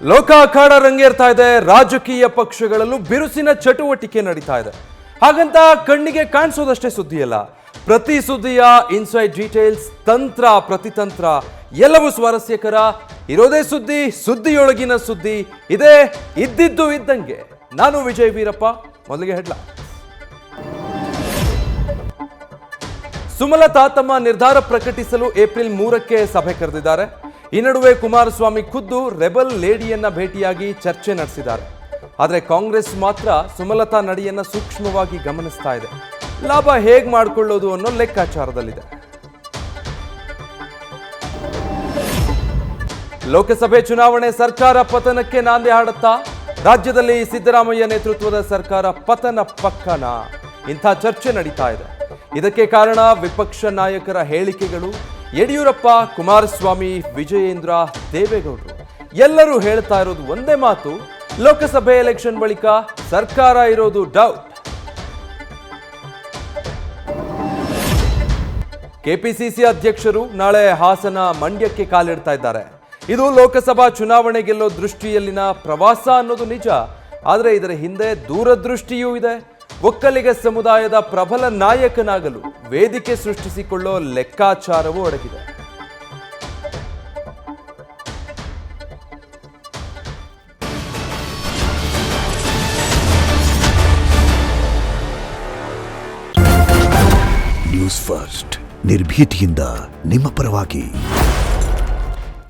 ಲೋಕ ಅಖಾಡ ರಂಗೇರ್ತಾ ಇದೆ. ರಾಜಕೀಯ ಪಕ್ಷಗಳಲ್ಲೂ ಬಿರುಸಿನ ಚಟುವಟಿಕೆ ನಡೀತಾ ಇದೆ. ಹಾಗಂತ ಕಣ್ಣಿಗೆ ಕಾಣಿಸೋದಷ್ಟೇ ಸುದ್ದಿಯಲ್ಲ, ಪ್ರತಿ ಸುದ್ದಿಯ ಇನ್ಸೈಡ್ ಡೀಟೇಲ್ಸ್, ತಂತ್ರ ಪ್ರತಿತಂತ್ರ ಎಲ್ಲವೂ ಸ್ವಾರಸ್ಯಕರ. ಇರೋದೇ ಸುದ್ದಿ, ಸುದ್ದಿಯೊಳಗಿನ ಸುದ್ದಿ ಇದೇ ಇದ್ದಿದ್ದು ಇದ್ದಂಗೆ. ನಾನು ವಿಜಯ್ ವೀರಪ್ಪ. ಮೊದಲಿಗೆ ಹೆಡ್ಲೈನ್. ಸುಮಲತಾ ತಮ್ಮ ನಿರ್ಧಾರ ಪ್ರಕಟಿಸಲು ಏಪ್ರಿಲ್ 3ಕ್ಕೆ ಸಭೆ ಕರೆದಿದ್ದಾರೆ. ಈ ನಡುವೆ ಕುಮಾರಸ್ವಾಮಿ ಖುದ್ದು ರೆಬಲ್ ಲೇಡಿಯನ್ನ ಭೇಟಿಯಾಗಿ ಚರ್ಚೆ ನಡೆಸಿದ್ದಾರೆ. ಆದರೆ ಕಾಂಗ್ರೆಸ್ ಮಾತ್ರ ಸುಮಲತಾ ನಡೆಯನ್ನ ಸೂಕ್ಷ್ಮವಾಗಿ ಗಮನಿಸ್ತಾ ಇದೆ. ಲಾಭ ಹೇಗೆ ಮಾಡಿಕೊಳ್ಳೋದು ಅನ್ನೋ ಲೆಕ್ಕಾಚಾರದಲ್ಲಿದೆ. ಲೋಕಸಭೆ ಚುನಾವಣೆ ಸರ್ಕಾರ ಪತನಕ್ಕೆ ನಾಂದಿ ಹಾಡುತ್ತಾ? ರಾಜ್ಯದಲ್ಲಿ ಸಿದ್ದರಾಮಯ್ಯ ನೇತೃತ್ವದ ಸರ್ಕಾರ ಪತನ ಪಕ್ಕನ? ಇಂಥ ಚರ್ಚೆ ನಡೀತಾ ಇದೆ. ಇದಕ್ಕೆ ಕಾರಣ ವಿಪಕ್ಷ ನಾಯಕರ ಹೇಳಿಕೆಗಳು. ಯಡಿಯೂರಪ್ಪ, ಕುಮಾರಸ್ವಾಮಿ, ವಿಜಯೇಂದ್ರ, ದೇವೇಗೌಡರು ಎಲ್ಲರೂ ಹೇಳ್ತಾ ಇರೋದು ಒಂದೇ ಮಾತು: ಲೋಕಸಭೆ ಎಲೆಕ್ಷನ್ ಬಳಿಕ ಸರ್ಕಾರ ಇರೋದು ಡೌಟ್. ಕೆಪಿಸಿಸಿ ಅಧ್ಯಕ್ಷರು ನಾಳೆ ಹಾಸನ, ಮಂಡ್ಯಕ್ಕೆ ಕಾಲಿಡ್ತಾ ಇದ್ದಾರೆ. ಇದು ಲೋಕಸಭಾ ಚುನಾವಣೆ ಗೆಲ್ಲೋ ದೃಷ್ಟಿಯಲ್ಲಿನ ಪ್ರವಾಸ ಅನ್ನೋದು ನಿಜ. ಆದರೆ ಇದರ ಹಿಂದೆ ದೂರದೃಷ್ಟಿಯೂ ಇದೆ. ಒಕ್ಕಲಿಗ ಸಮುದಾಯದ ಪ್ರಬಲ ನಾಯಕನಾಗಲು ವೇದಿಕೆ ಸೃಷ್ಟಿಸಿಕೊಳ್ಳೋ ಲೆಕ್ಕಾಚಾರವೂ ಅಡಗಿದೆ. ನ್ಯೂಸ್ ಫಸ್ಟ್, ನಿರ್ಭೀತಿಯಿಂದ ನಿಮ್ಮ ಪರವಾಗಿ.